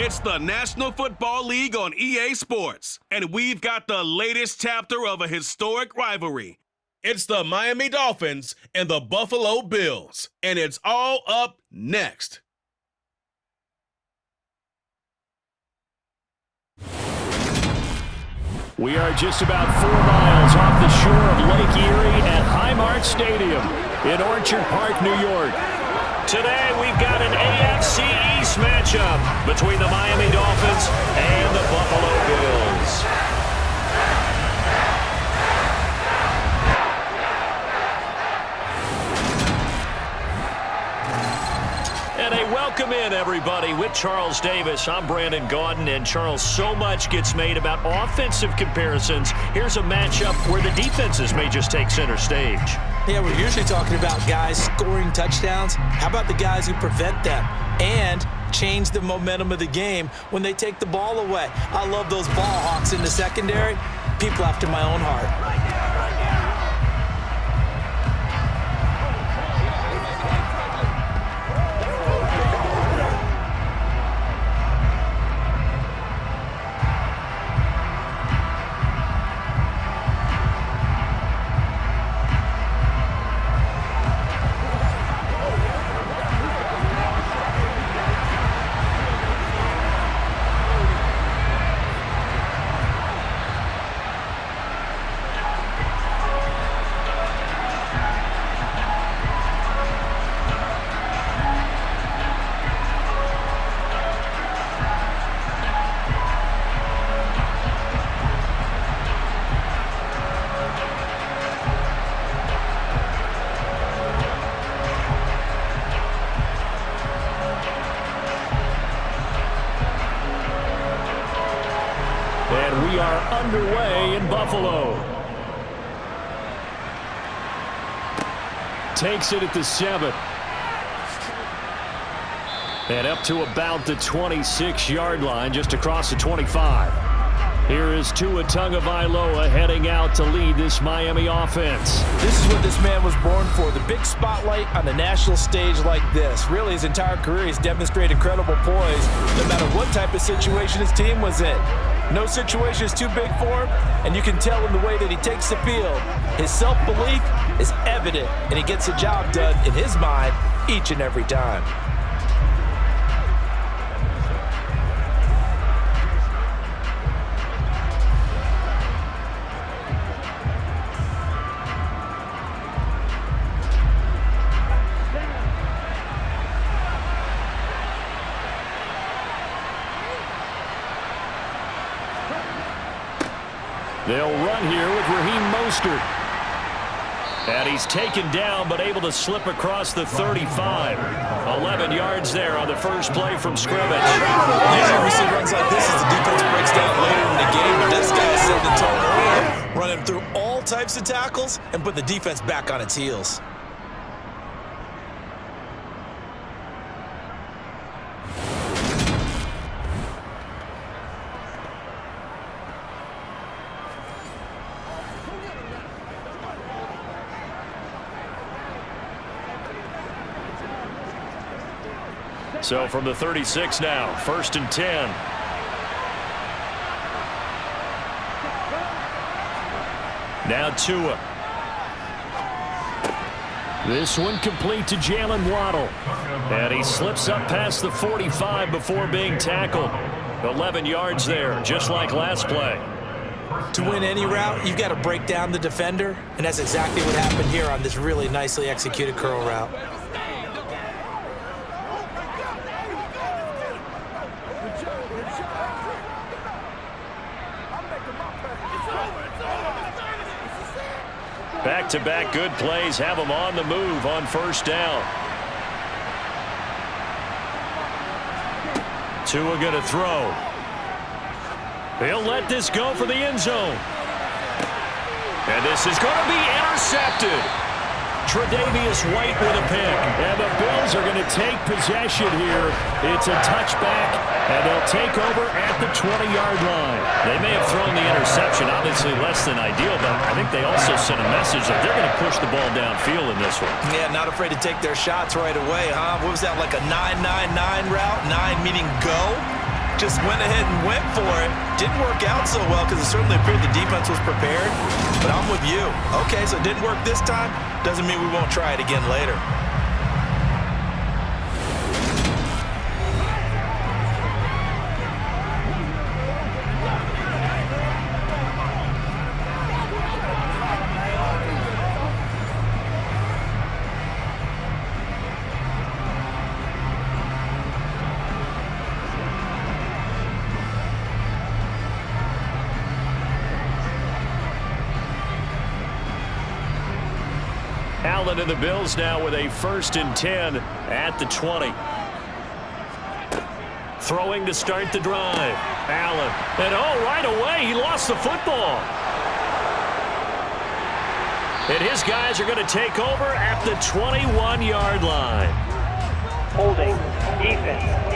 It's the National Football League on EA Sports, and we've got the latest chapter of a historic rivalry. It's the Miami Dolphins and the Buffalo Bills, and it's all up next. We are just about 4 miles off the shore of Lake Erie at Highmark Stadium in Orchard Park, New York. Today we've got an AFC East matchup between the Miami Dolphins and the Buffalo Bills. And a welcome in, everybody, with Charles Davis. I'm Brandon Gaudin, and Charles, so much gets made about offensive comparisons. Here's a matchup where the defenses may just take center stage. Yeah, we're usually talking about guys scoring touchdowns. How about the guys who prevent them and change the momentum of the game when they take the ball away? I love those ball hawks in the secondary. People after my own heart. And we are underway in Buffalo. Takes it at the 7. And up to about the 26-yard line, just across the 25. Here is Tua Tagovailoa heading out to lead this Miami offense. This is what this man was born for, the big spotlight on the national stage like this. Really, his entire career, he's demonstrated incredible poise, no matter what type of situation his team was in. No situation is too big for him, and you can tell in the way that he takes the field. His self-belief is evident, and he gets the job done in his mind each and every time. They'll run here with Raheem Mostert. And he's taken down, but able to slip across the 35. 11 yards there on the first play from scrimmage. Yeah, we see runs like this as the defense breaks down later in the game, but this guy set the tone early, running through all types of tackles and put the defense back on its heels. So from the 36 now, 1st and 10. Now Tua. This one complete to Jalen Waddle. And he slips up past the 45 before being tackled. 11 yards there, just like last play. To win any route, you've got to break down the defender, and that's exactly what happened here on this really nicely executed curl route. Back-to-back good plays have him on the move on 1st down. Tua going to throw. He'll let this go for the end zone. And this is going to be intercepted. Tre'Davious White with a pick. And the Bills are going to take possession here. It's a touchback, and they'll take over at the 20-yard line. They may have thrown the interception, obviously less than ideal, but I think they also sent a message that they're going to push the ball downfield in this one. Yeah, not afraid to take their shots right away, huh? What was that, like a 9-9-9 route? 9 meaning go? just went ahead and went for it. Didn't work out so well because it certainly appeared the defense was prepared. But I'm with you. Okay, so it didn't work this time. Doesn't mean we won't try it again later. Allen and the Bills now with a 1st and 10 at the 20. Throwing to start the drive. Allen. And right away, he lost the football. And his guys are going to take over at the 21-yard line. Holding. Defense.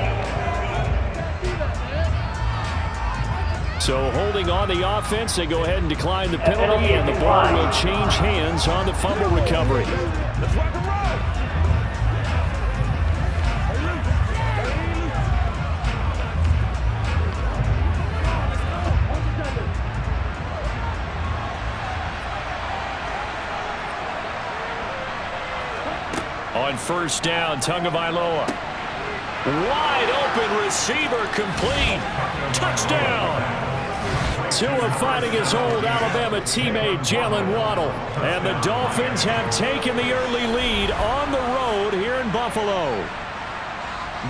So holding on the offense, they go ahead and decline the penalty, and the ball will change hands on the fumble recovery. On 1st down, Tagovailoa. Wide open receiver complete. Touchdown. Tua finding his old Alabama teammate Jalen Waddle. And the Dolphins have taken the early lead on the road here in Buffalo.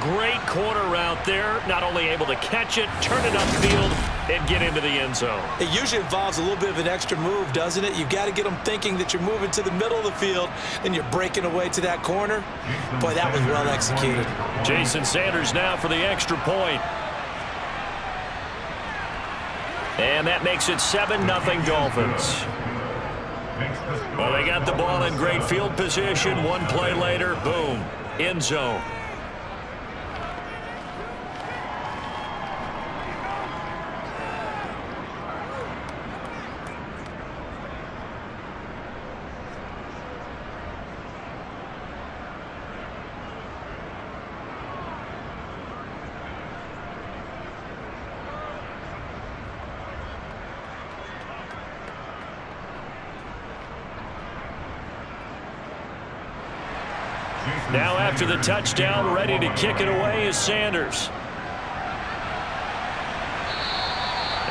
Great corner route there. Not only able to catch it, turn it upfield, and get into the end zone. It usually involves a little bit of an extra move, doesn't it? You've got to get them thinking that you're moving to the middle of the field, and you're breaking away to that corner. Boy, that was well executed. Jason Sanders now for the extra point. And that makes it 7-0 Dolphins. Well, they got the ball in great field position. One play later, boom, end zone. Now after the touchdown, ready to kick it away is Sanders.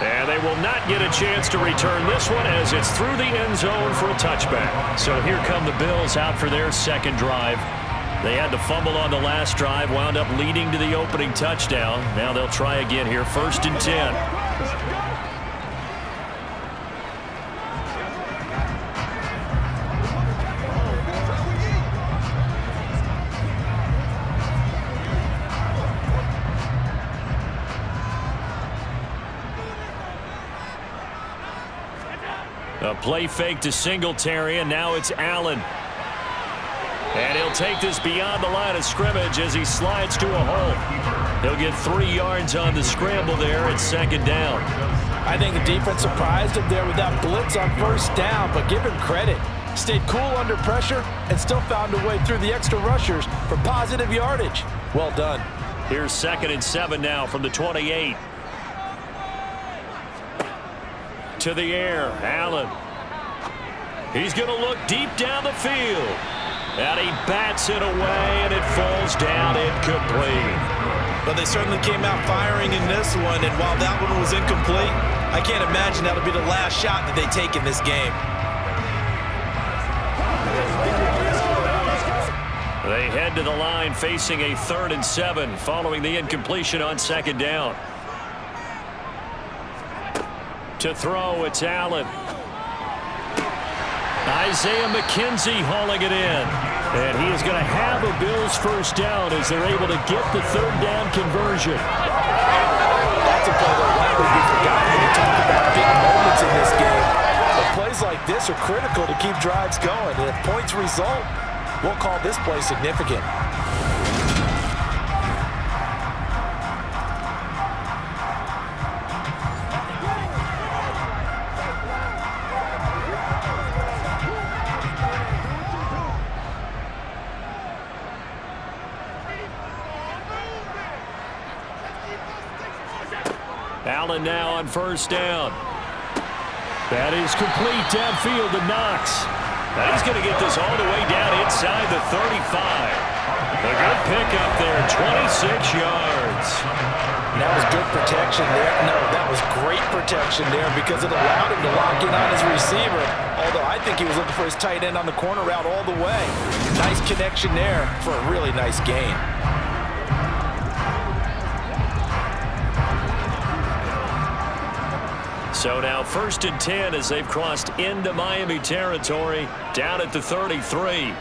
And they will not get a chance to return this one as it's through the end zone for a touchback. So here come the Bills out for their second drive. They had to fumble on the last drive, wound up leading to the opening touchdown. Now they'll try again here, 1st and 10. A play fake to Singletary, and now it's Allen. And he'll take this beyond the line of scrimmage as he slides to a hole. He'll get 3 yards on the scramble there at 2nd down. I think the defense surprised him there with that blitz on 1st down, but give him credit. Stayed cool under pressure and still found a way through the extra rushers for positive yardage. Well done. Here's 2nd and 7 now from the 28. To the air, Allen. He's going to look deep down the field. And he bats it away, and it falls down incomplete. But they certainly came out firing in this one, and while that one was incomplete, I can't imagine that'll be the last shot that they take in this game. They head to the line facing a 3rd and 7 following the incompletion on 2nd down. To throw, it's Allen. Isaiah McKenzie hauling it in. And he is going to have a Bills 1st down as they're able to get the 3rd down conversion. That's a play that will likely be forgotten when you talk about big moments in this game. But plays like this are critical to keep drives going. And if points result, we'll call this play significant. Allen now on first down. That is complete downfield to Knox. Now he's going to get this all the way down inside the 35. A good pickup there, 26 yards. That was good protection there. No, that was great protection there because it allowed him to lock in on his receiver. Although I think he was looking for his tight end on the corner route all the way. Nice connection there for a really nice gain. So now 1st and 10 as they've crossed into Miami territory, down at the 33.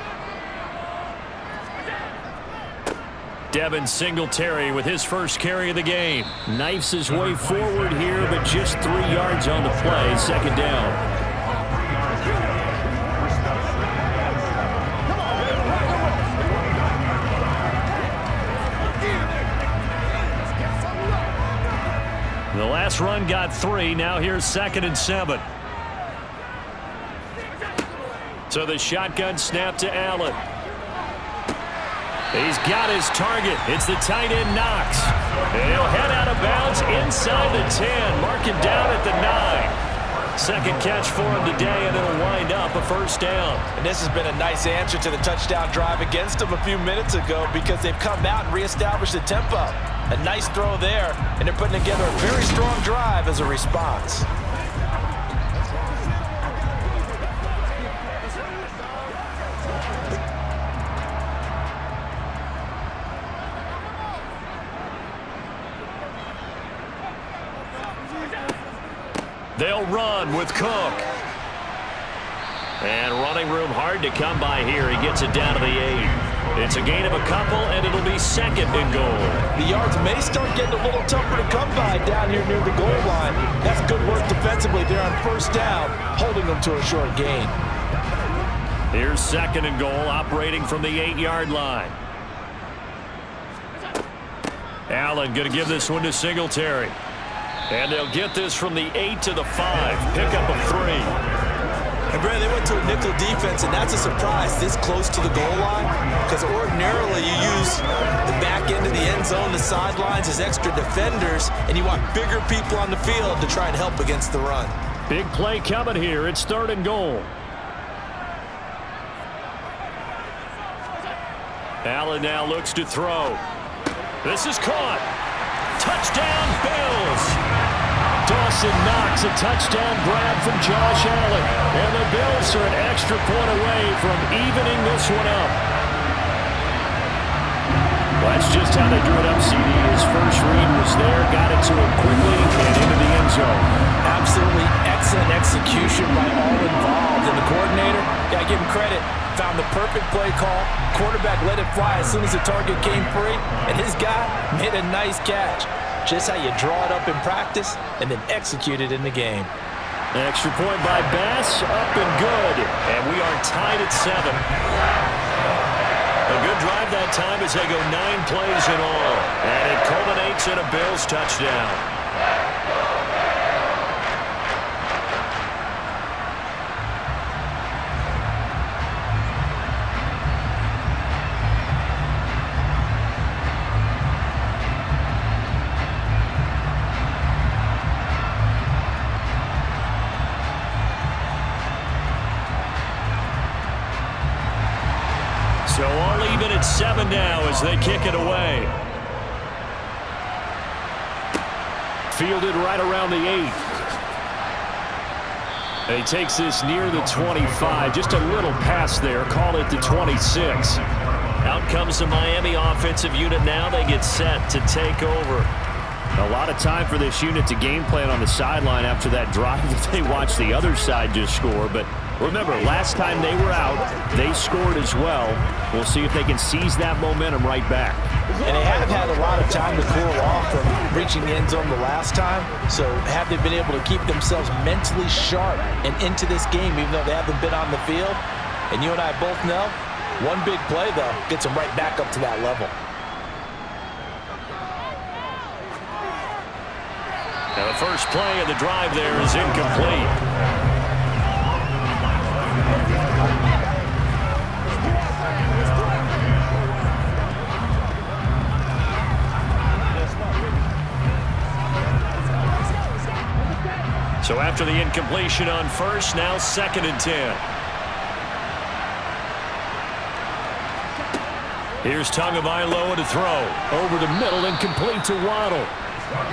Devin Singletary with his first carry of the game. Knifes his way forward here, but just 3 yards on the play, 2nd down. The last run got 3. Now here's 2nd and 7. So the shotgun snap to Allen. He's got his target. It's the tight end Knox. He'll head out of bounds inside the 10. Mark him down at the 9. Second catch for him today, and it'll wind up a first down. And this has been a nice answer to the touchdown drive against them a few minutes ago because they've come out and reestablished the tempo. A nice throw there, and they're putting together a very strong drive as a response. They'll run with Cook. And running room hard to come by here. He gets it down to the 8. It's a gain of a couple, and it'll be 2nd and goal. The yards may start getting a little tougher to come by down here near the goal line. That's good work defensively there on first down, holding them to a short gain. Here's 2nd and goal, operating from the 8-yard line. Allen going to give this one to Singletary. And they'll get this from the 8 to the 5. Pickup of 3. And Brad, they went to a nickel defense, and that's a surprise this close to the goal line because ordinarily you use the back end of the end zone, the sidelines as extra defenders, and you want bigger people on the field to try and help against the run. Big play coming here. It's 3rd and goal. Allen now looks to throw. This is caught. Touchdown, Bills. Dawson Knox, a touchdown grab from Josh Allen. And the Bills are an extra point away from evening this one up. Well, that's just how they drew it up, CD. His first read was there, got it to him quickly, and into the end zone. Absolutely excellent execution by all involved. And the coordinator, got to give him credit, found the perfect play call. Quarterback let it fly as soon as the target came free, and his guy made a nice catch. Just how you draw it up in practice and then execute it in the game. An extra point by Bass, up and good. And we are tied at 7. A good drive that time as they go 9 plays in all. And it culminates in a Bills touchdown. So all even at 7 now as they kick it away. Fielded right around the 8. And he takes this near the 25. Just a little pass there. Call it the 26. Out comes the Miami offensive unit now. They get set to take over. A lot of time for this unit to game plan on the sideline after that drive that they watched the other side just score. But remember, last time they were out, they scored as well. We'll see if they can seize that momentum right back. And they have had a lot of time to cool off from reaching the end zone the last time. So have they been able to keep themselves mentally sharp and into this game, even though they haven't been on the field? And you and I both know, one big play, though, gets them right back up to that level. Now the first play of the drive there is incomplete. after the incompletion on first, now 2nd and 10. Here's Tagovailoa to throw. Over the middle and complete to Waddle.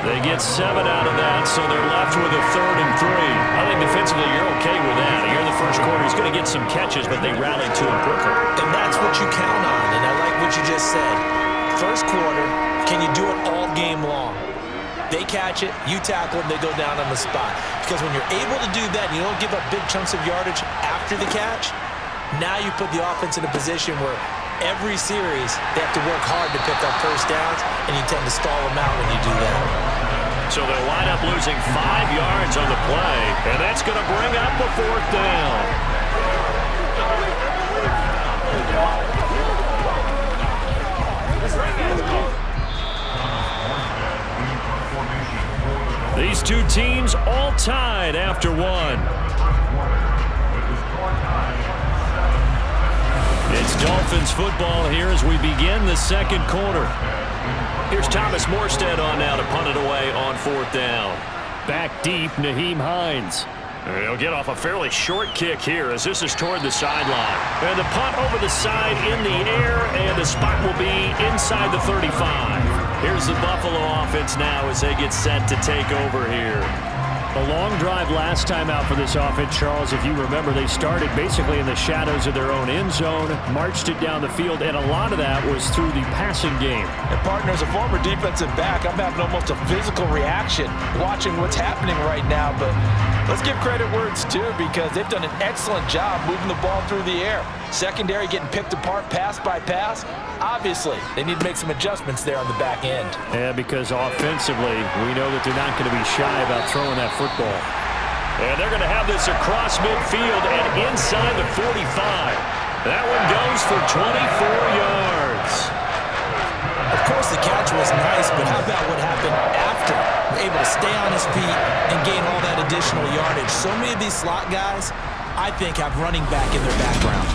They get 7 out of that, so they're left with a 3rd and 3. I think defensively you're okay with that. Here in the first quarter, he's going to get some catches, but they rallied to him quickly. And that's what you count on, and I like what you just said. First quarter, can you do it all game long? They catch it, you tackle them, they go down on the spot. Because when you're able to do that and you don't give up big chunks of yardage after the catch, now you put the offense in a position where every series they have to work hard to pick up first downs, and you tend to stall them out when you do that. So they'll wind up losing 5 yards on the play, and that's going to bring up a 4th down. These two teams all tied after 1. It's Dolphins football here as we begin the second quarter. Here's Thomas Morstead on now to punt it away on 4th down. Back deep, Nyheim Hines. He'll get off a fairly short kick here as this is toward the sideline. And the punt over the side in the air, and the spot will be inside the 35. Here's the Buffalo offense now as they get set to take over here. A long drive last time out for this offense, Charles. If you remember, they started basically in the shadows of their own end zone, marched it down the field, and a lot of that was through the passing game. And partner, as a former defensive back, I'm having almost a physical reaction watching what's happening right now. But let's give credit where it's due, because they've done an excellent job moving the ball through the air. Secondary getting picked apart pass by pass. Obviously, they need to make some adjustments there on the back end. Yeah, because offensively, we know that they're not going to be shy about throwing that football. And they're going to have this across midfield and inside the 45. That one goes for 24 yards. Of course, the catch was nice, but how about what happened after? Able to stay on his feet and gain all that additional yardage. So many of these slot guys, I think, have running back in their background.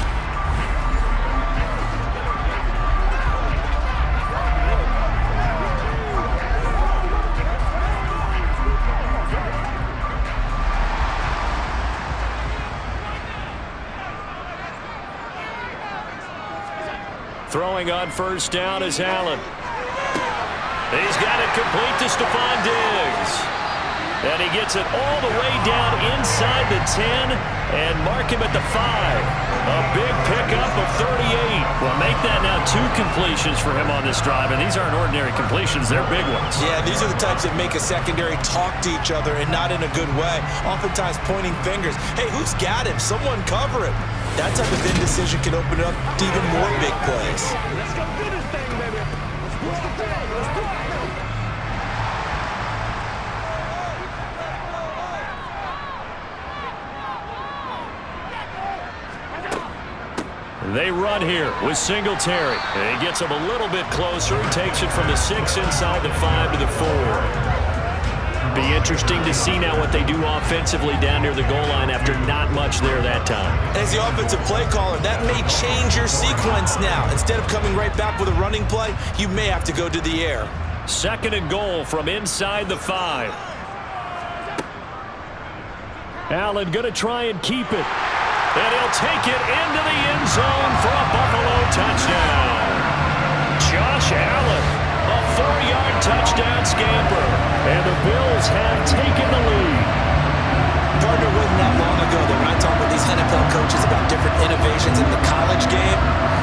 Throwing on first down is Allen. He's got it complete to Stephon Diggs. And he gets it all the way down inside the 10 and mark him at the 5. A big pickup of 38. Well, make that now 2 completions for him on this drive, and these aren't ordinary completions. They're big ones. Yeah, these are the types that make a secondary talk to each other, and not in a good way. Oftentimes pointing fingers. Hey, who's got him? Someone cover him. That type of indecision can open up to even more big plays. Let's go do this thing, baby. Let's do it. Let's do it. They run here with Singletary. And he gets him a little bit closer. He takes it from the 6 inside the 5 to the 4. Be interesting to see now what they do offensively down near the goal line after not much there that time. As the offensive play caller, that may change your sequence now. Instead of coming right back with a running play, you may have to go to the air. 2nd and goal from inside the 5. Allen going to try and keep it. And he'll take it into the end zone for a Buffalo touchdown. Josh Allen, a 4-yard touchdown scamper. And the Bills have taken the lead. Partner, wasn't that long ago that when I talk with these NFL coaches about different innovations in the college game,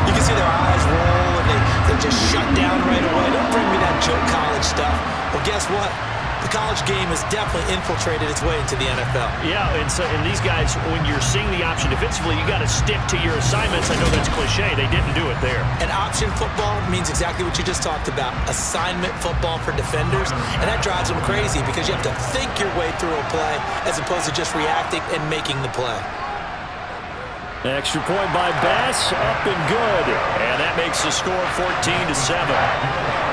you can see their eyes roll and they just shut down right away. Don't bring me that joke college stuff. Well, guess what? The college game has definitely infiltrated its way into the NFL. Yeah, and these guys, when you're seeing the option defensively, you got to stick to your assignments. I know that's cliche. They didn't do it there. And option football means exactly what you just talked about. Assignment football for defenders. And that drives them crazy because you have to think your way through a play as opposed to just reacting and making the play. Extra point by Bass, up and good. And that makes the score 14-7.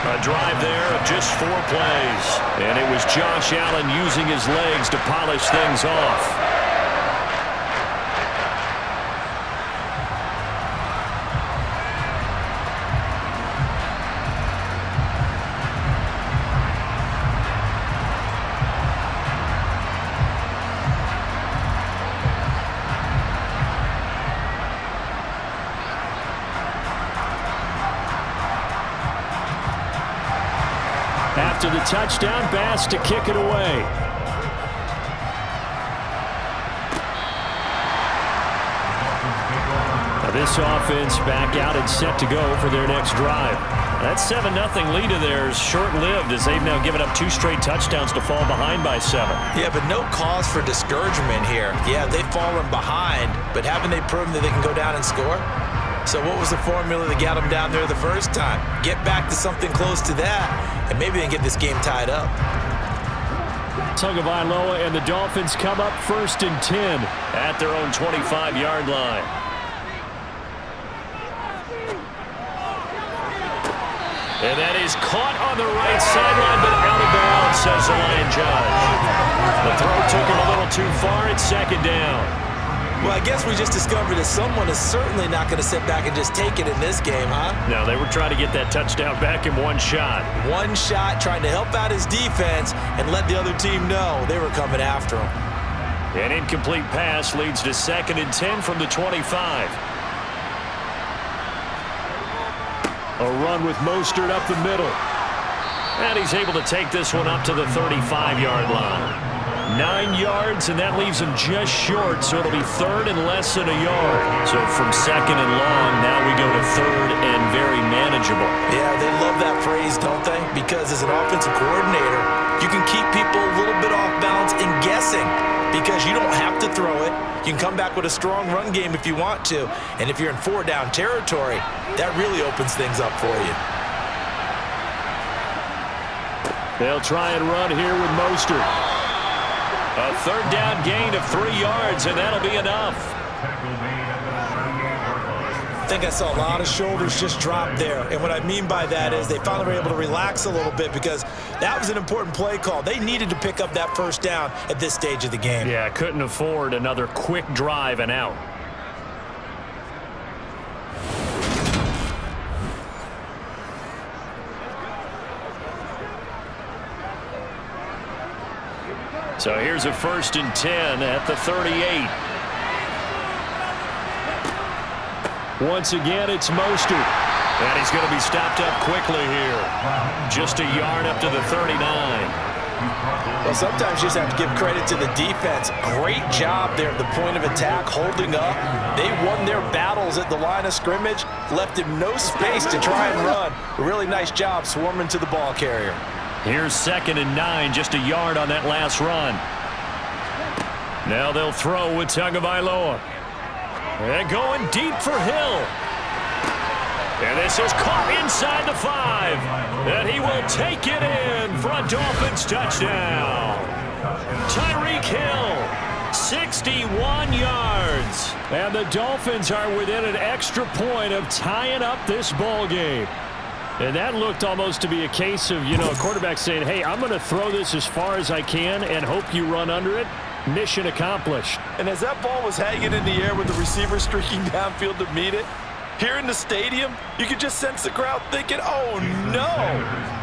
A drive there of just 4 plays. And it was Josh Allen using his legs to polish things off. after the touchdown pass to kick it away. Now this offense back out and set to go for their next drive. That 7-0 lead of theirs short-lived as they've now given up 2 straight touchdowns to fall behind by 7. Yeah, but no cause for discouragement here. Yeah, they've fallen behind, but haven't they proven that they can go down and score? So what was the formula that got them down there the first time? Get back to something close to that, and maybe they can get this game tied up. Tagovailoa and the Dolphins come up 1st and 10 at their own 25-yard line. And that is caught on the right sideline, but out of bounds, says the line judge. The throw took him a little too far. It's 2nd down. Well, I guess we just discovered that someone is certainly not going to sit back and just take it in this game, huh? No, they were trying to get that touchdown back in one shot. One shot, trying to help out his defense and let the other team know they were coming after him. An incomplete pass leads to 2nd and 10 from the 25. A run with Mostert up the middle. And he's able to take this one up to the 35-yard line. 9 yards, and that leaves him just short, so it'll be 3rd and less than a yard. So from 2nd and long, now we go to 3rd and very manageable. Yeah, they love that phrase, don't they? Because as an offensive coordinator, you can keep people a little bit off balance and guessing because you don't have to throw it. You can come back with a strong run game if you want to. And if you're in 4-down territory, that really opens things up for you. They'll try and run here with Mostert. A 3rd down gain of 3 yards, and that'll be enough. I think I saw a lot of shoulders just drop there. And what I mean by that is they finally were able to relax a little bit because that was an important play call. They needed to pick up that 1st down at this stage of the game. Yeah, couldn't afford another quick drive and out. So here's a 1st and 10 at the 38. Once again, it's Mostert. And he's going to be stopped up quickly here. Just a yard up to the 39. Well, sometimes you just have to give credit to the defense. Great job there at the point of attack, holding up. They won their battles at the line of scrimmage, left him no space to try and run. A really nice job swarming to the ball carrier. Here's 2nd and 9, just a yard on that last run. Now they'll throw with Tagovailoa. And going deep for Hill. And this is caught inside the 5. And he will take it in for a Dolphins touchdown. Tyreek Hill, 61 yards. And the Dolphins are within an extra point of tying up this ball game. And that looked almost to be a case of, a quarterback saying, hey, I'm going to throw this as far as I can and hope you run under it. Mission accomplished. And as that ball was hanging in the air with the receiver streaking downfield to meet it, here in the stadium, you could just sense the crowd thinking, oh, no.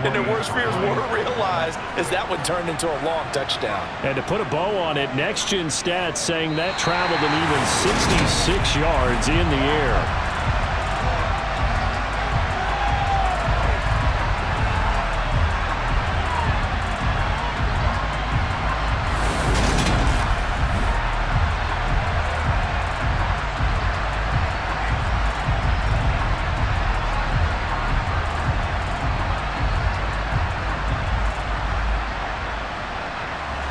And their worst fears were realized as that one turned into a long touchdown. And to put a bow on it, Next Gen Stats saying that traveled an even 66 yards in the air.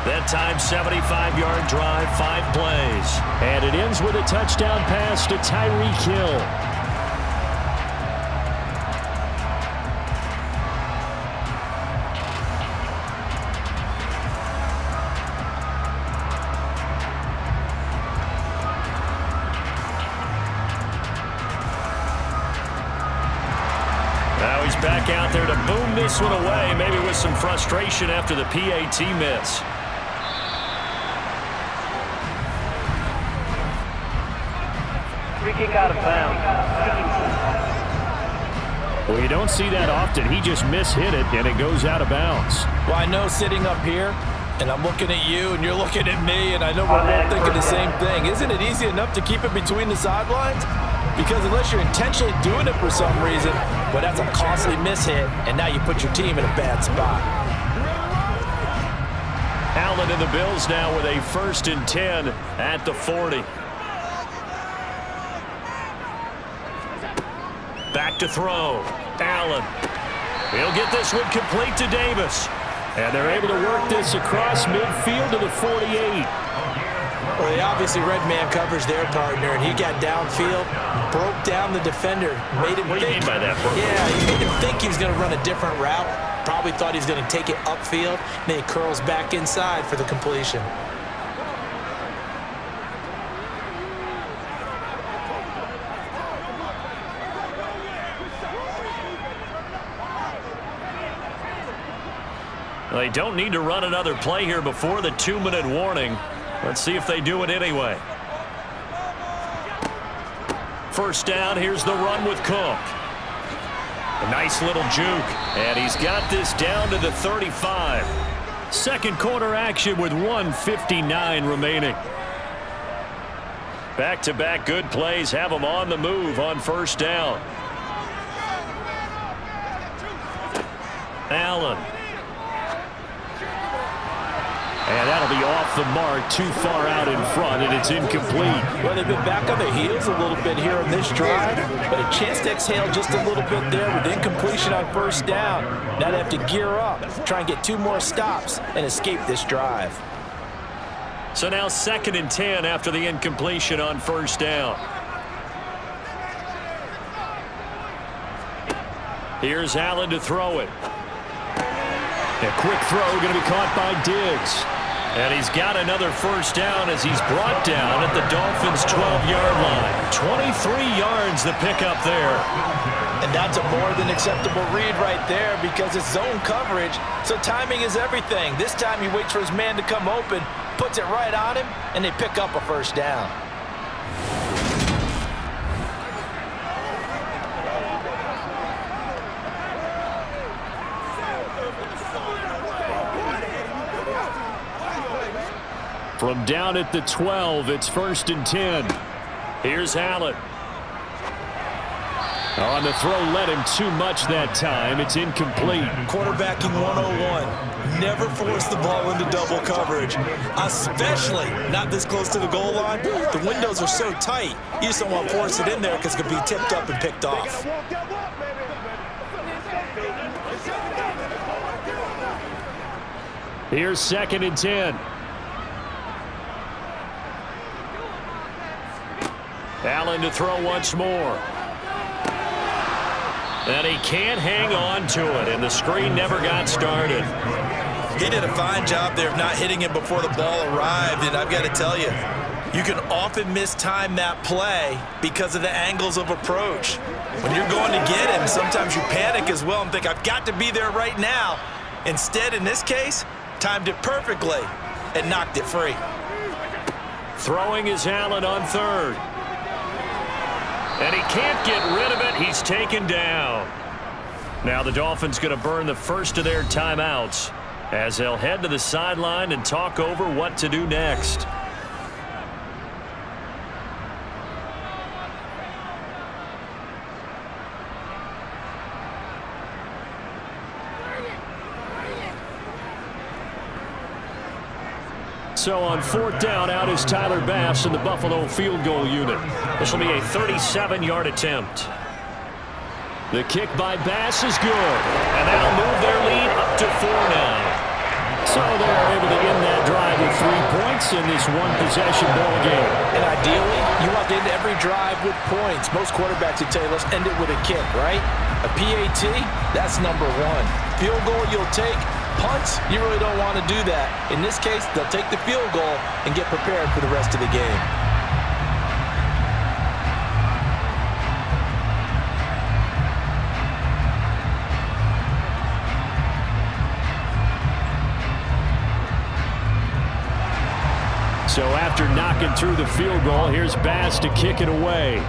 That time, 75-yard drive, 5 plays. And it ends with a touchdown pass to Tyreek Hill. Now he's back out there to boom this one away, maybe with some frustration after the PAT miss. Kick out of bounds. Well, you don't see that often. He just mishit it, and it goes out of bounds. Well, I know sitting up here, and I'm looking at you, and you're looking at me, and I know we're both thinking the same thing. Isn't it easy enough to keep it between the sidelines? Because unless you're intentionally doing it for some reason, well, that's a costly mishit, and now you put your team in a bad spot. Allen and the Bills now with a 1st and 10 at the 40. Back to throw. Allen. He'll get this one complete to Davis. And they're able to work this across midfield to the 48. Well, they obviously read man coverage their partner, and he got downfield, broke down the defender, made him What do you mean by that, bro? Yeah, he made him think he was going to run a different route. Probably thought he was going to take it upfield. Then he curls back inside for the completion. They don't need to run another play here before the 2-minute warning. Let's see if they do it anyway. 1st down, here's the run with Cook. A nice little juke, and he's got this down to the 35. 2nd quarter action with 1:59 remaining. Back-to-back good plays have them on the move on 1st down. Allen. And that'll be off the mark, too far out in front, and it's incomplete. Well, they've been back on their heels a little bit here on this drive, but a chance to exhale just a little bit there with incompletion on 1st down. Now they have to gear up, try and get 2 more stops, and escape this drive. So now 2nd and 10 after the incompletion on 1st down. Here's Allen to throw it. A quick throw going to be caught by Diggs. And he's got another 1st down as he's brought down at the Dolphins' 12-yard line. 23 yards the pickup there. And that's a more than acceptable read right there because it's zone coverage, so timing is everything. This time he waits for his man to come open, puts it right on him, and they pick up a 1st down. From down at the 12, it's 1st and 10. Here's Allen. On the throw, led him too much that time. It's incomplete. Quarterbacking 101. Never force the ball into double coverage, especially not this close to the goal line. The windows are so tight, you just don't want to force it in there because it could be tipped up and picked off. Here's 2nd and 10. Allen to throw once more. And he can't hang on to it, and the screen never got started. He did a fine job there of not hitting him before the ball arrived, and I've got to tell you, you can often mistime that play because of the angles of approach. When you're going to get him, sometimes you panic as well and think, I've got to be there right now. Instead, in this case, timed it perfectly and knocked it free. Throwing is Allen on 3rd. And he can't get rid of it. He's taken down. Now the Dolphins going to burn the first of their timeouts as they'll head to the sideline and talk over what to do next. So on 4th down, out is Tyler Bass in the Buffalo field goal unit. This will be a 37-yard attempt. The kick by Bass is good, and that'll move their lead up to 4 now. So they're able to end that drive with 3 points in this one-possession ball game. And ideally, you want to end every drive with points. Most quarterbacks would tell you, let's end it with a kick, right? A PAT, that's number 1. Field goal you'll take. Punts, you really don't want to do that. In this case, they'll take the field goal and get prepared for the rest of the game. So after knocking through the field goal, here's Bass to kick it away.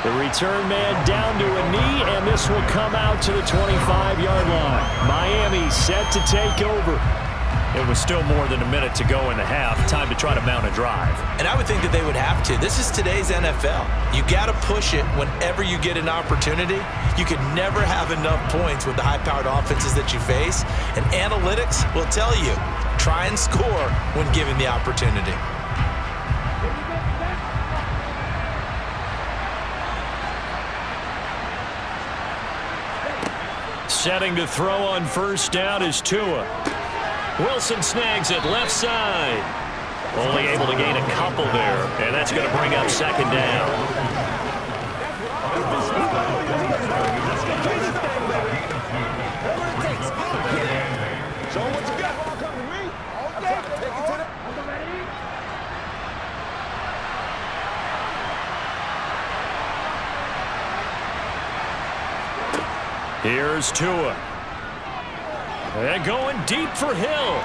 The return man down to a knee, and this will come out to the 25-yard line. Miami set to take over. It was still more than a minute to go in the half. Time to try to mount a drive. And I would think that they would have to. This is today's NFL. You got to push it whenever you get an opportunity. You can never have enough points with the high-powered offenses that you face. And analytics will tell you, try and score when given the opportunity. Setting to throw on first down is Tua. Wilson snags it left side. Only able to gain a couple there, and that's going to bring up second down. Show what you got. Take it to the... Here's Tua. And going deep for Hill.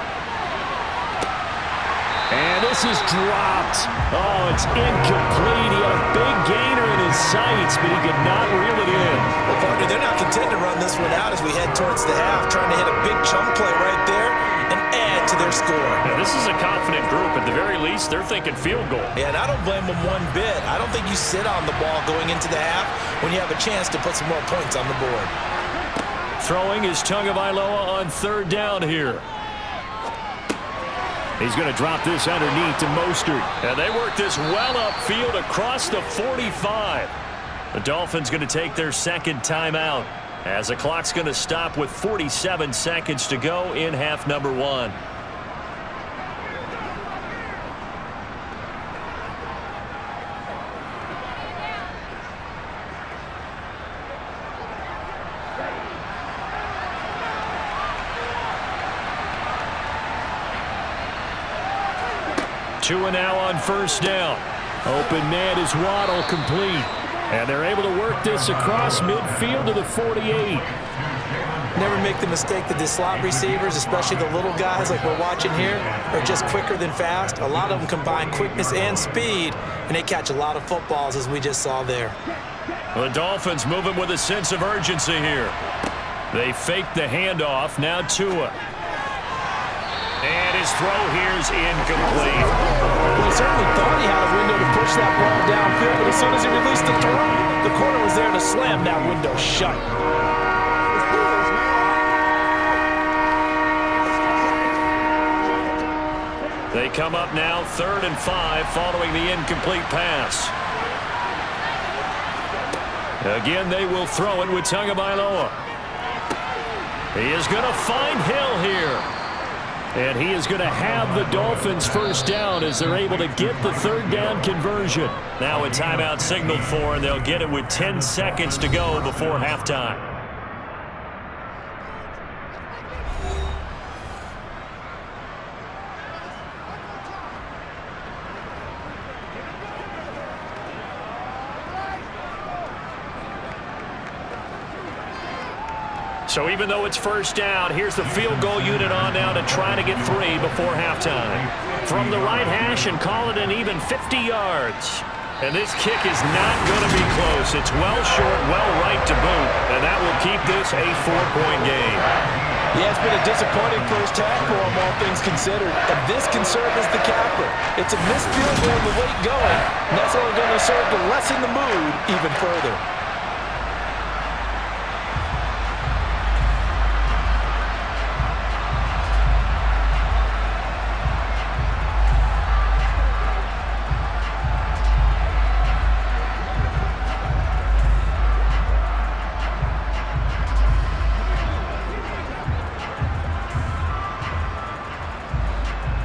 And this is dropped. Oh, it's incomplete. He had a big gainer in his sights, but he could not reel it in. Well, partner, they're not content to run this one out as we head towards the half, trying to hit a big chunk play right there and add to their score. Now, this is a confident group. At the very least, they're thinking field goal. Yeah, and I don't blame them one bit. I don't think you sit on the ball going into the half when you have a chance to put some more points on the board. Throwing is Tagovailoa on third down here. He's going to drop this underneath to Mostert. And they work this well upfield across the 45. The Dolphins going to take their second timeout as the clock's going to stop with 47 seconds to go in half number one. Tua now on first down. Open man is Waddle, complete. And they're able to work this across midfield to the 48. Never make the mistake that the slot receivers, especially the little guys like we're watching here, are just quicker than fast. A lot of them combine quickness and speed, and they catch a lot of footballs, as we just saw there. The Dolphins moving with a sense of urgency here. They fake the handoff. Now Tua. And his throw here's incomplete. Well, he certainly thought he had a window to push that ball downfield, but as soon as he released the throw, the corner was there to slam that window shut. They come up now 3rd and 5 following the incomplete pass. Again, they will throw it with Tagovailoa. He is going to find Hill here. And he is going to have the Dolphins first down as they're able to get the third down conversion. Now a timeout signaled for, and they'll get it with 10 seconds to go before halftime. So even though it's first down, here's the field goal unit on now to try to get 3 before halftime. From the right hash and call it an even 50 yards. And this kick is not going to be close. It's well short, well right to boot, and that will keep this a 4-point game. Yeah, it's been a disappointing first half for him, all things considered. And this can serve as the capper. It's a missed field goal the late going, and that's only going to serve to lessen the mood even further.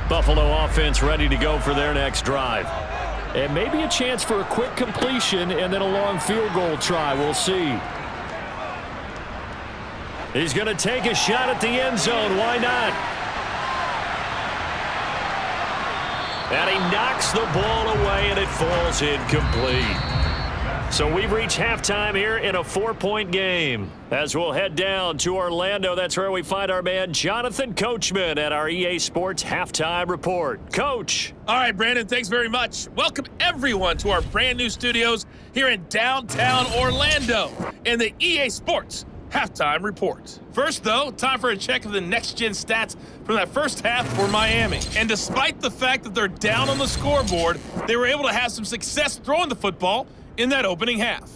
Buffalo offense ready to go for their next drive. And maybe a chance for a quick completion and then a long field goal try. We'll see. He's going to take a shot at the end zone. Why not? And he knocks the ball away, and it falls incomplete. So we've reached halftime here in a 4-point game. As we'll head down to Orlando, that's where we find our man Jonathan Coachman at our EA Sports Halftime Report. Coach. All right, Brandon, thanks very much. Welcome, everyone, to our brand new studios here in downtown Orlando in the EA Sports halftime report. First, though, time for a check of the next-gen stats from that first half for Miami. And despite the fact that they're down on the scoreboard, they were able to have some success throwing the football in that opening half.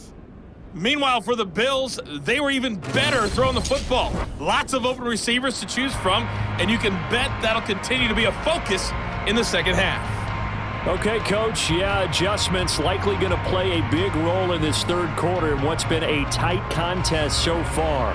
Meanwhile, for the Bills, they were even better throwing the football. Lots of open receivers to choose from, and you can bet that'll continue to be a focus in the second half. Okay, Coach, adjustments likely going to play a big role in this third quarter in what's been a tight contest so far.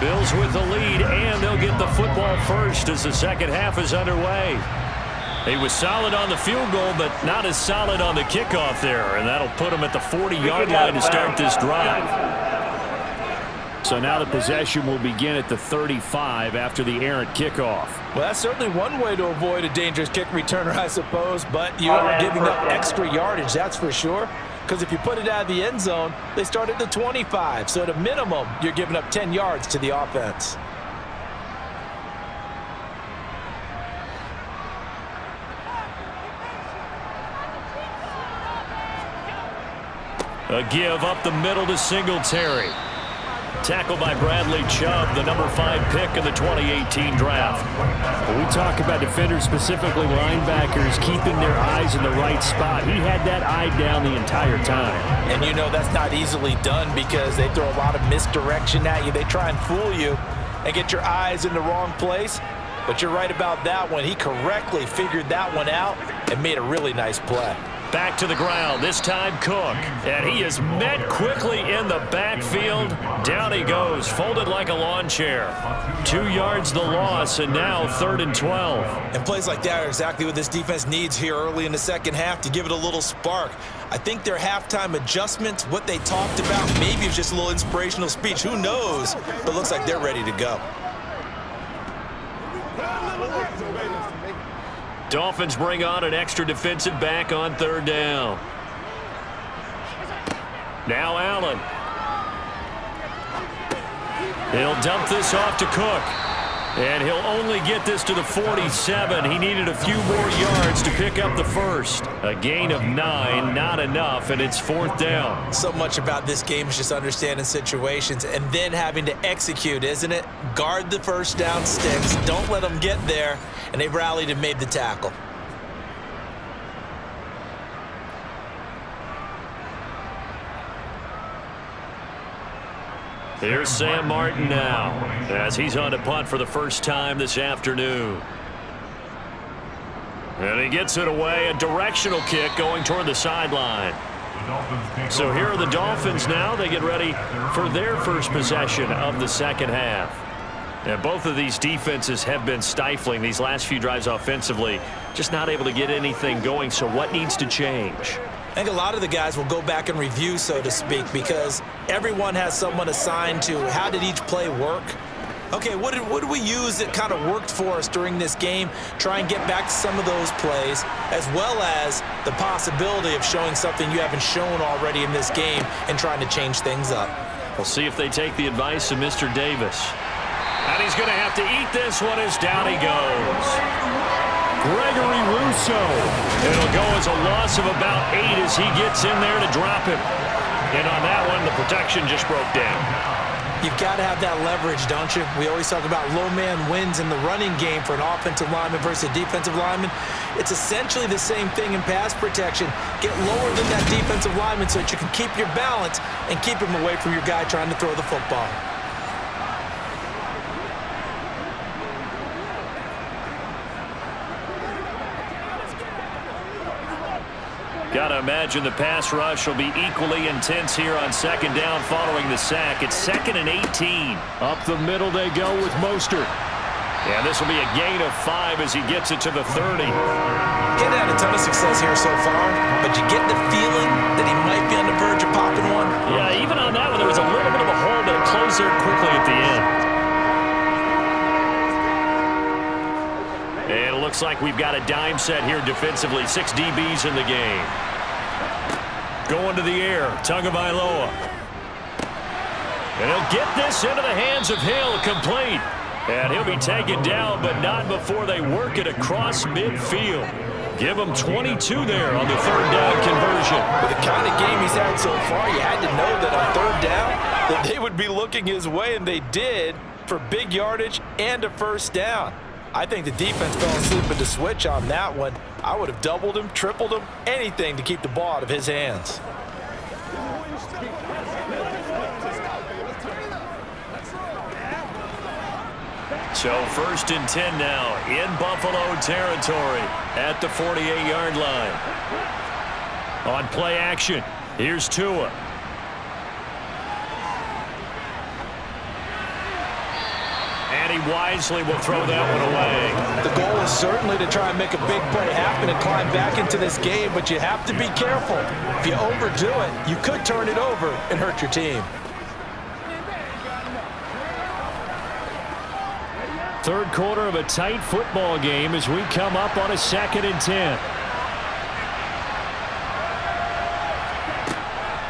Bills with the lead, and they'll get the football first as the second half is underway. He was solid on the field goal, but not as solid on the kickoff there, and that'll put him at the 40-yard line to start this drive. So now the possession will begin at the 35 after the errant kickoff. Well, that's certainly one way to avoid a dangerous kick returner, I suppose, but you're giving up extra yardage, that's for sure. Because if you put it out of the end zone, they start at the 25. So at a minimum, you're giving up 10 yards to the offense. A give up the middle to Singletary. Tackled by Bradley Chubb, the number 5 pick in the 2018 draft. When we talk about defenders, specifically linebackers, keeping their eyes in the right spot, he had that eye down the entire time. And you know that's not easily done because they throw a lot of misdirection at you. They try and fool you and get your eyes in the wrong place. But you're right about that one. He correctly figured that one out and made a really nice play. Back to the ground, this time Cook. And he is met quickly in the backfield. Down he goes, folded like a lawn chair. 2 yards the loss, and now 3rd and 12. And plays like that are exactly what this defense needs here early in the second half to give it a little spark. I think their halftime adjustments, what they talked about, maybe it's just a little inspirational speech. Who knows? But it looks like they're ready to go. Dolphins bring on an extra defensive back on 3rd down. Now Allen. He'll dump this off to Cook. And he'll only get this to the 47. He needed a few more yards to pick up the first. A gain of 9, not enough, and it's 4th down. So much about this game is just understanding situations and then having to execute, isn't it? Guard the first down sticks. Don't let them get there. And they rallied and made the tackle. Here's Sam Martin now, as he's on to punt for the first time this afternoon. And he gets it away, a directional kick going toward the sideline. So here are the Dolphins now. They get ready for their first possession of the second half. And both of these defenses have been stifling these last few drives offensively, just not able to get anything going. So what needs to change? I think a lot of the guys will go back and review, so to speak, because everyone has someone assigned to how did each play work. Okay, what did we use that kind of worked for us during this game? Try and get back to some of those plays, as well as the possibility of showing something you haven't shown already in this game and trying to change things up. We'll see if they take the advice of Mr. Davis. And he's going to have to eat this one as down he goes. Gregory Rousseau. It'll go as a loss of about 8 as he gets in there to drop him. And on that one, the protection just broke down. You've got to have that leverage, don't you? We always talk about low man wins in the running game for an offensive lineman versus a defensive lineman. It's essentially the same thing in pass protection. Get lower than that defensive lineman so that you can keep your balance and keep him away from your guy trying to throw the football. Got to imagine the pass rush will be equally intense here on 2nd down following the sack. It's 2nd and 18. Up the middle they go with Mostert. And this will be a gain of 5 as he gets it to the 30. He's had a ton of success here so far, but you get the feeling that he might be on the verge of popping one. Yeah, even on that one, there was a little bit of a hole, but it closed there quickly at the end. looks like we've got a dime set here defensively. 6 DBs in the game. Going to the air. Tagovailoa. And he'll get this into the hands of Hill, complete. And he'll be taken down, but not before they work it across midfield. Give him 22 there on the third down conversion. With the kind of game he's had so far, you had to know that on third down that they would be looking his way, and they did, for big yardage and a first down. I think the defense fell asleep at the switch on that one. I would have doubled him, tripled him, anything to keep the ball out of his hands. So 1st and 10 now in Buffalo territory at the 48-yard line. On play action, here's Tua. And he wisely will throw that one away. The goal is certainly to try and make a big play happen and climb back into this game, but you have to be careful. If you overdo it, you could turn it over and hurt your team. Third quarter of a tight football game as we come up on a 2nd and 10.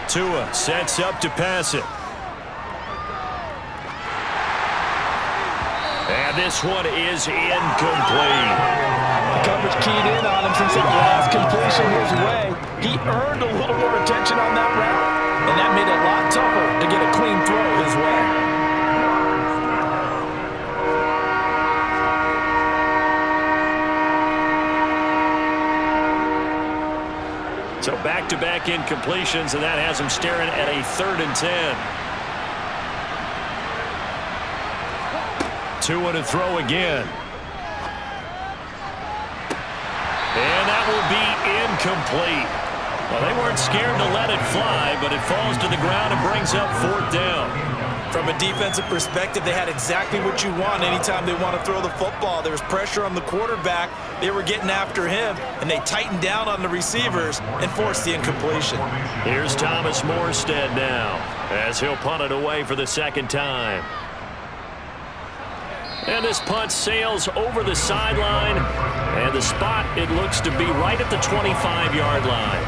Tua sets up to pass it. And this one is incomplete. Coverage keyed in on him since that last completion his way. He earned a little more attention on that route, and that made it a lot tougher to get a clean throw his way. So back-to-back incompletions, and that has him staring at a 3rd and 10. Tua to throw again. And that will be incomplete. Well, they weren't scared to let it fly, but it falls to the ground and brings up 4th down. From a defensive perspective, they had exactly what you want anytime they want to throw the football. There was pressure on the quarterback. They were getting after him, and they tightened down on the receivers and forced the incompletion. Here's Thomas Morstead now as he'll punt it away for the 2nd time. And this punt sails over the sideline, and the spot, it looks to be right at the 25-yard line.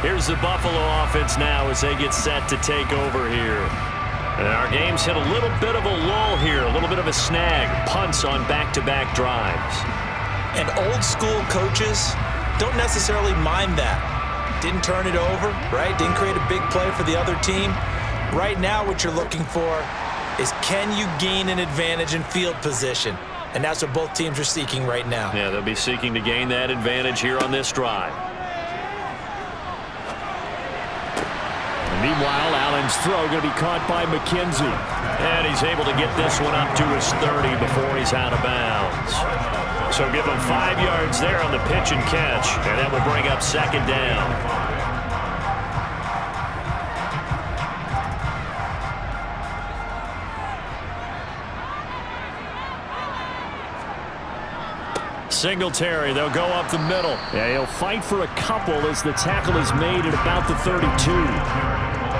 Here's the Buffalo offense now as they get set to take over here. And our game's hit a little bit of a lull here, a little bit of a snag. Punts on back-to-back drives. And old-school coaches don't necessarily mind that. Didn't turn it over, right? Didn't create a big play for the other team. Right now what you're looking for is, can you gain an advantage in field position? And that's what both teams are seeking right now. Yeah, they'll be seeking to gain that advantage here on this drive. Meanwhile, Allen's throw going to be caught by McKenzie. And he's able to get this one up to his 30 before he's out of bounds. So give him 5 yards there on the pitch and catch, and that will bring up 2nd down. Singletary, they'll go up the middle. Yeah, he'll fight for a couple as the tackle is made at about the 32.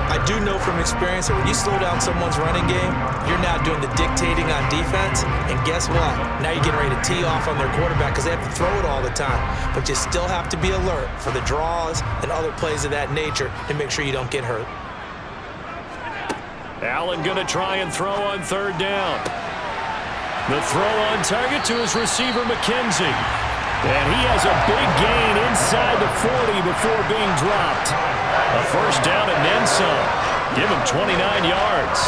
I do know from experience that when you slow down someone's running game, you're now doing the dictating on defense. And guess what? Now you're getting ready to tee off on their quarterback because they have to throw it all the time. But you still have to be alert for the draws and other plays of that nature to make sure you don't get hurt. Allen going to try and throw on 3rd down. The throw on target to his receiver, McKenzie. And he has a big gain inside the 40 before being dropped. A first down and then some. Give him 29 yards.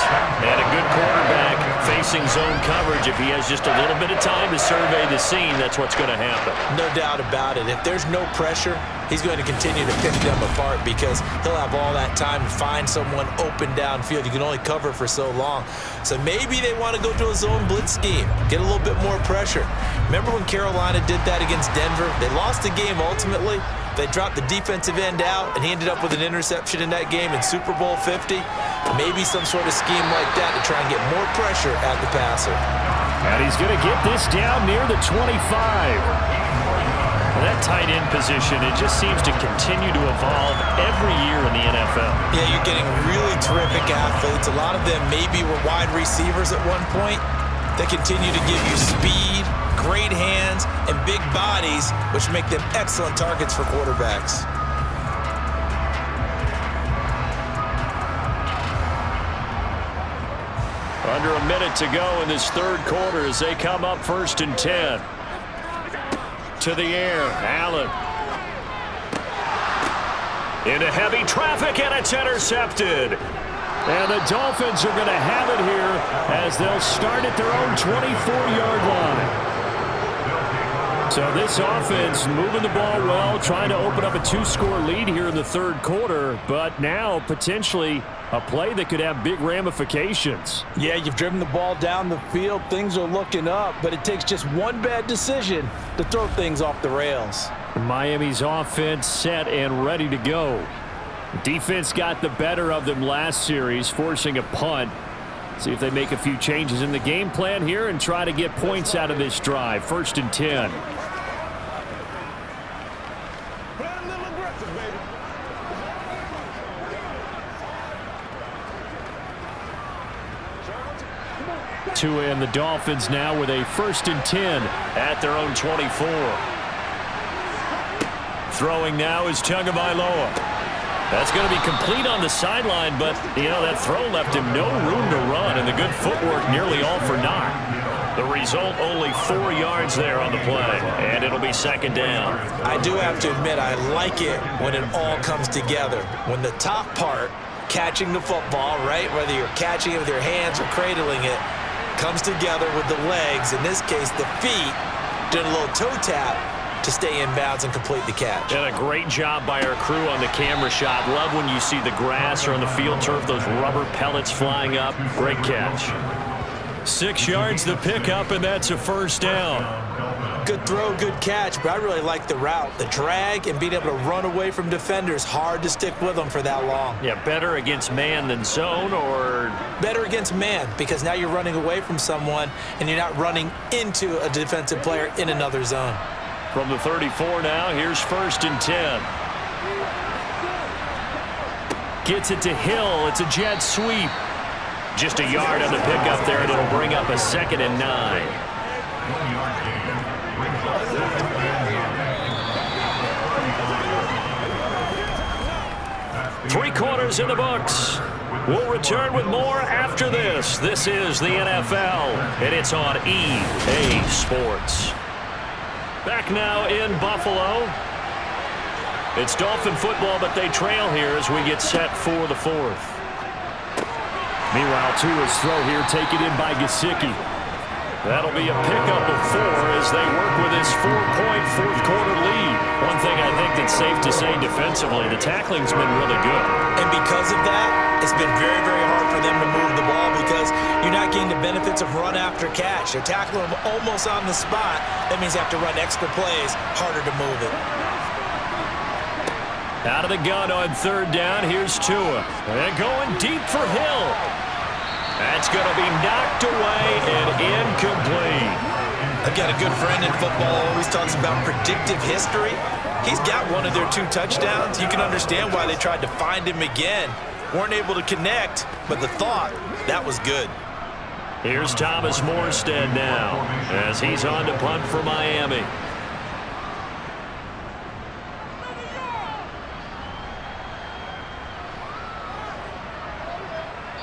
And a good quarterback facing zone coverage. If he has just a little bit of time to survey the scene, that's what's going to happen. No doubt about it. If there's no pressure, he's going to continue to pick them apart because he'll have all that time to find someone open downfield. You can only cover for so long. So maybe they want to go to a zone blitz scheme, get a little bit more pressure. Remember when Carolina did that against Denver? They lost the game ultimately. They dropped the defensive end out, and he ended up with an interception in that game in Super Bowl 50. Maybe some sort of scheme like that to try and get more pressure at the passer. And he's going to get this down near the 25. That tight end position, it just seems to continue to evolve every year in the NFL. Yeah, you're getting really terrific athletes. A lot of them maybe were wide receivers at one point. They continue to give you speed, great hands and big bodies, which make them excellent targets for quarterbacks. Under a minute to go in this third quarter as they come up 1st and 10. To the air, Allen. Into heavy traffic, and it's intercepted. And the Dolphins are going to have it here as they'll start at their own 24-yard line. So this offense moving the ball well, trying to open up a 2-score lead here in the third quarter, but now potentially a play that could have big ramifications. Yeah, you've driven the ball down the field. Things are looking up, but it takes just one bad decision to throw things off the rails. Miami's offense set and ready to go. Defense got the better of them last series, forcing a punt. See if they make a few changes in the game plan here and try to get points out of this drive. 1st and 10. Tua and the Dolphins now with a 1st and 10 at their own 24. Throwing now is Tagovailoa. That's going to be complete on the sideline, but, that throw left him no room to run, and the good footwork nearly all for naught. The result, only 4 yards there on the play, and it'll be 2nd down. I do have to admit, I like it when it all comes together. When the top part, catching the football, right, whether you're catching it with your hands or cradling it, comes together with the legs, in this case the feet, doing a little toe tap to stay in bounds and complete the catch. And a great job by our crew on the camera shot. Love when you see the grass or on the field turf, those rubber pellets flying up. Great catch. 6 yards the pickup, and that's a 1st down. Good throw, good catch, but I really like the route. The drag and being able to run away from defenders, hard to stick with them for that long. Yeah, better against man than zone, or? Better against man, because now you're running away from someone and you're not running into a defensive player in another zone. From the 34 now, here's 1st and 10. Gets it to Hill. It's a jet sweep. Just a yard on the pickup there, and it'll bring up a 2nd and 9. 3 quarters in the books. We'll return with more after this. This is the NFL, and it's on EA Sports. Back now in Buffalo. It's Dolphin football, but they trail here as we get set for the 4th. Meanwhile, Tua's throw here taken in by Gesicki. That'll be a pickup of 4 as they work with this 4-point fourth-quarter lead. One thing I think that's safe to say defensively, the tackling's been really good. And because of that, it's been very, very hard for them to move the ball because you're not getting the benefits of run after catch. They're tackling them almost on the spot. That means they have to run extra plays, harder to move it. Out of the gun on 3rd down, here's Tua. And going deep for Hill. That's going to be knocked away and incomplete. I've got a good friend in football, always talks about predictive history. He's got one of their 2 touchdowns. You can understand why they tried to find him again. Weren't able to connect, but the thought, that was good. Here's Thomas Morstead now as he's on to punt for Miami.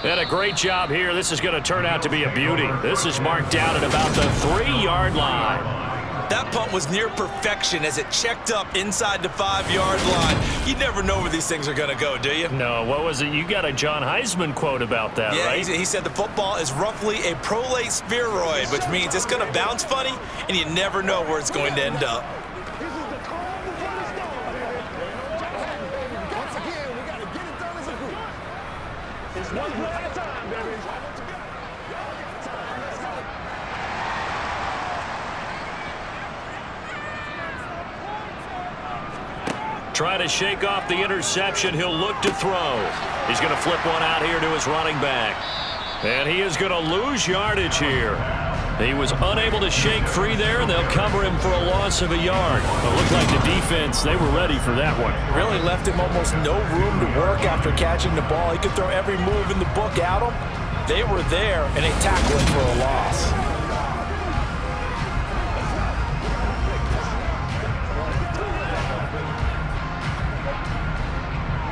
And a great job here. This is going to turn out to be a beauty. This is marked down at about the 3-yard line. That punt was near perfection as it checked up inside the 5-yard line. You never know where these things are going to go, do you? No, what was it? You got a John Heisman quote about that, right? Yeah, he said the football is roughly a prolate spheroid, which means it's going to bounce funny, and you never know where it's going to end up. One play at a time, baby. Trying to shake off the interception. He'll look to throw. He's going to flip one out here to his running back. And he is going to lose yardage here. He was unable to shake free there, and they'll cover him for a loss of a yard. It looked like the defense, they were ready for that one. Really left him almost no room to work after catching the ball. He could throw every move in the book at him. They were there, and they tackled him for a loss.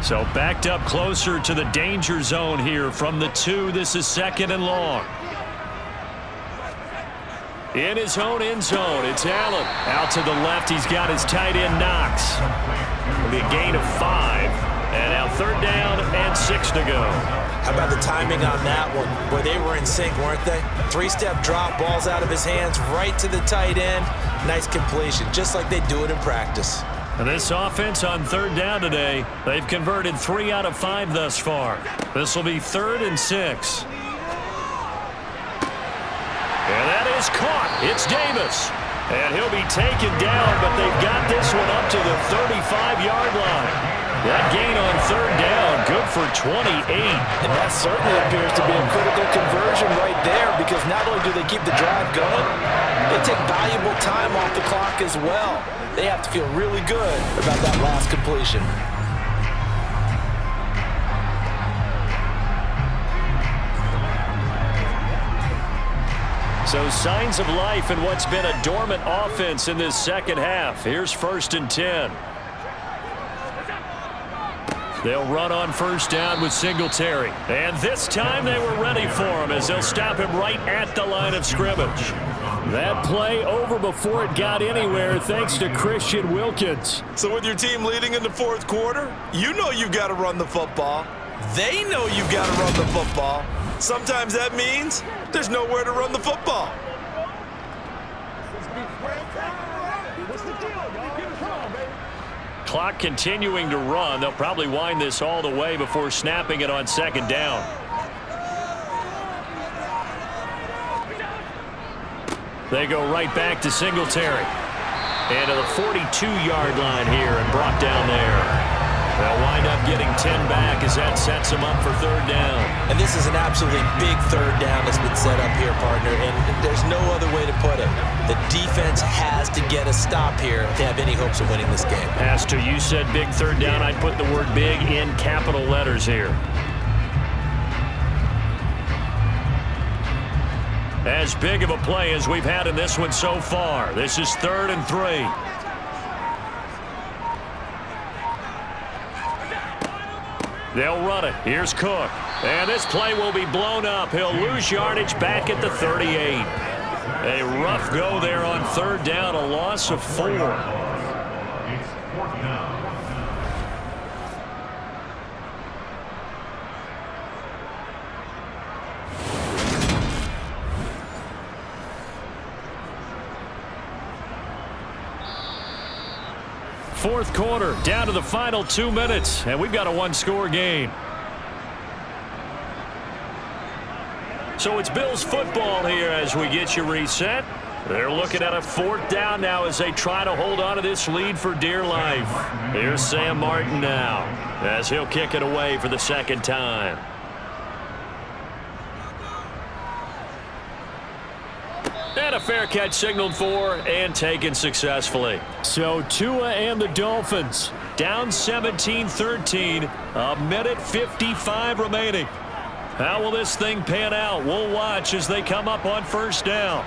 So backed up closer to the danger zone here from the 2. This is 2nd and long. In his own end zone, it's Allen. Out to the left, he's got his tight end Knox. It'll be a gain of 5. And now 3rd down and 6 to go. How about the timing on that one? Boy, they were in sync, weren't they? 3-step drop, balls out of his hands, right to the tight end. Nice completion, just like they do it in practice. And this offense on 3rd down today, they've converted 3 out of 5 thus far. This will be 3rd and 6. And that is caught. It's Davis. And he'll be taken down, but they've got this one up to the 35-yard line. That gain on 3rd down, good for 28. And that certainly appears to be a critical conversion right there, because not only do they keep the drive going, they take valuable time off the clock as well. They have to feel really good about that last completion. So signs of life in what's been a dormant offense in this second half. Here's 1st and 10. They'll run on 1st down with Singletary. And this time they were ready for him as they'll stop him right at the line of scrimmage. That play over before it got anywhere thanks to Christian Wilkins. So with your team leading in the 4th quarter, you know you've got to run the football. They know you've got to run the football. Sometimes that means there's nowhere to run the football. Clock continuing to run. They'll probably wind this all the way before snapping it on 2nd down. They go right back to Singletary. And to the 42-yard line here and brought down there. They'll wind up getting 10 back as that sets them up for 3rd down. And this is an absolutely big 3rd down that's been set up here, partner, and there's no other way to put it. The defense has to get a stop here to have any hopes of winning this game. Pastor, you said big 3rd down. I'd put the word big in capital letters here. As big of a play as we've had in this one so far. This is 3rd and 3. They'll run it. Here's Cook. And this play will be blown up. He'll lose yardage back at the 38. A rough go there on 3rd down, a loss of 4. Fourth quarter, down to the final 2 minutes, and we've got a 1-score game. So it's Bills football here as we get you reset. They're looking at a 4th down now as they try to hold on to this lead for dear life. Here's Sam Martin now as he'll kick it away for the 2nd time. And a fair catch signaled for and taken successfully. So Tua and the Dolphins down 17-13, a minute 55 remaining. How will this thing pan out? We'll watch as they come up on 1st down.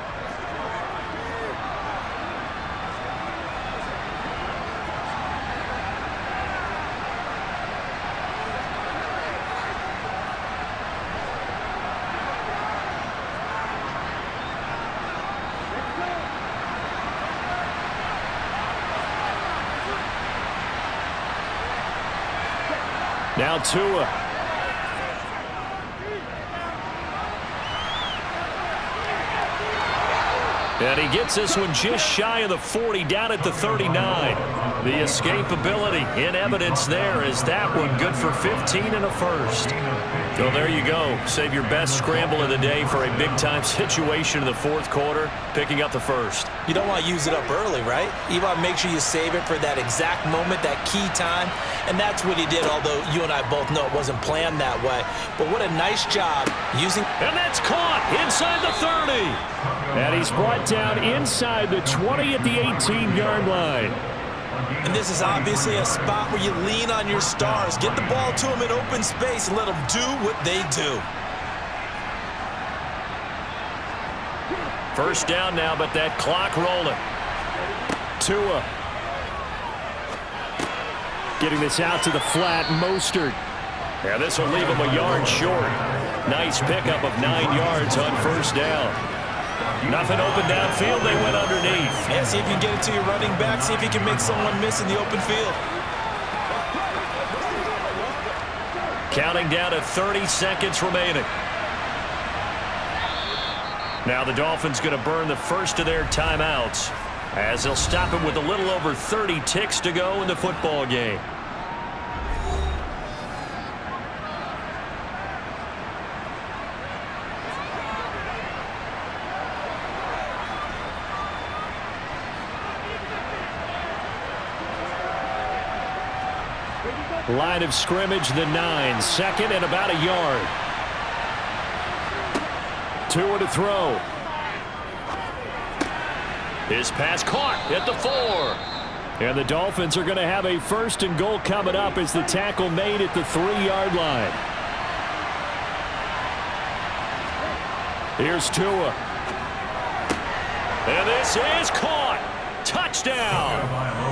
Now Tua. And he gets this one just shy of the 40, down at the 39. The escapability in evidence there is that one good for 15 and a first. So there you go. Save your best scramble of the day for a big-time situation in the 4th quarter, picking up the first. You don't want to use it up early, right? You want to make sure you save it for that exact moment, that key time. And that's what he did, although you and I both know it wasn't planned that way. But what a nice job using... And that's caught inside the 30. And he's brought down inside the 20 at the 18-yard line. And this is obviously a spot where you lean on your stars. Get the ball to them in open space and let them do what they do. First down now, but that clock rolling. Tua. Getting this out to the flat, Mostert. And this will leave him a yard short. Nice pickup of 9 yards on first down. Nothing open downfield. They went underneath. Yeah, see if you can get it to your running back. See if you can make someone miss in the open field. Counting down to 30 seconds remaining. Now the Dolphins going to burn the first of their timeouts as they'll stop him with a little over 30 ticks to go in the football game. Line of scrimmage, the 9. Second and about a yard. 2 to throw. His pass caught at the 4. And the Dolphins are going to have a first and goal coming up as the tackle made at the 3-yard line. Here's Tua. And this is caught. Touchdown.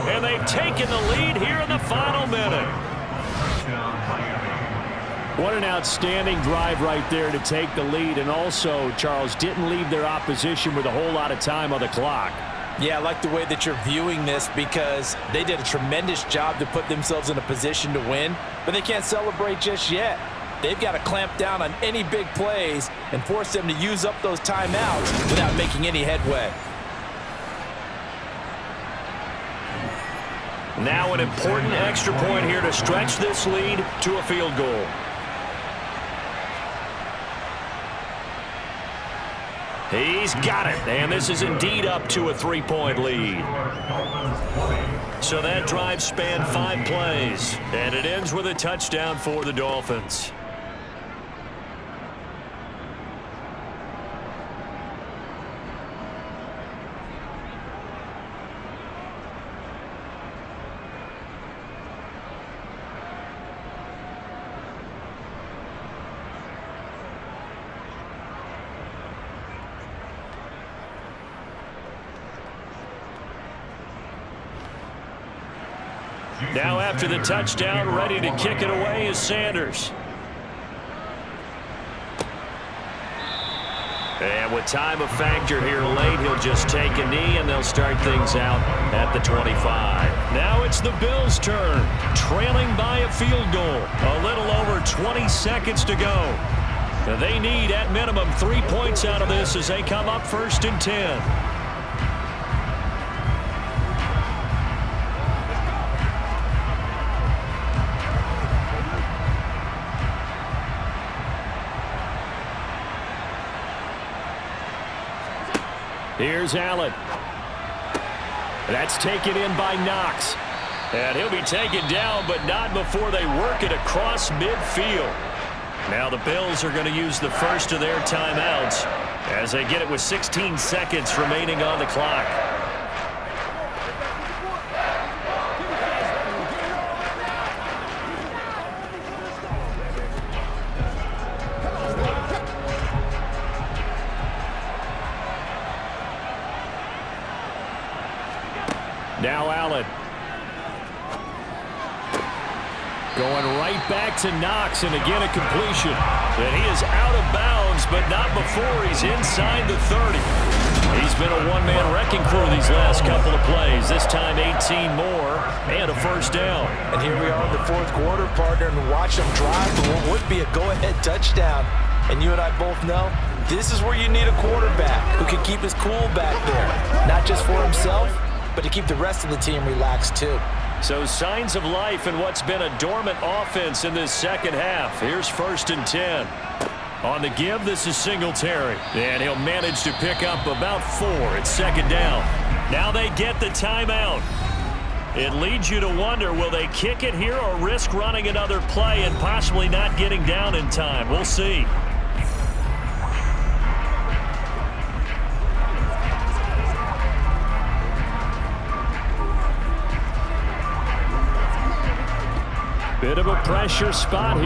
And they've taken the lead here in the final minute. What an outstanding drive right there to take the lead, and also, Charles, didn't leave their opposition with a whole lot of time on the clock. Yeah, I like the way that you're viewing this because they did a tremendous job to put themselves in a position to win, but they can't celebrate just yet. They've got to clamp down on any big plays and force them to use up those timeouts without making any headway. Now an important extra point here to stretch this lead to a field goal. He's got it, and this is indeed up to a 3-point lead. So that drive spanned 5 plays, and it ends with a touchdown for the Dolphins. Now after the touchdown, ready to kick it away is Sanders. And with time of factor here late, he'll just take a knee and they'll start things out at the 25. Now it's the Bills' turn, trailing by a field goal. A little over 20 seconds to go. They need at minimum 3 points out of this as they come up 1st and 10. Here's Allen. That's taken in by Knox. And he'll be taken down, but not before they work it across midfield. Now the Bills are going to use the first of their timeouts as they get it with 16 seconds remaining on the clock. Now Allen. Going right back to Knox, and again a completion. And he is out of bounds, but not before he's inside the 30. He's been a one-man wrecking crew these last couple of plays. This time 18 more and a first down. And here we are in the 4th quarter, partner, and watch him drive for what would be a go-ahead touchdown. And you and I both know this is where you need a quarterback who can keep his cool back there. Not just for himself, but to keep the rest of the team relaxed too. So signs of life in what's been a dormant offense in this second half. Here's 1st and 10. On the give, this is Singletary. And he'll manage to pick up about 4 at 2nd down. Now they get the timeout. It leads you to wonder, will they kick it here or risk running another play and possibly not getting down in time? We'll see. Bit of a pressure spot here.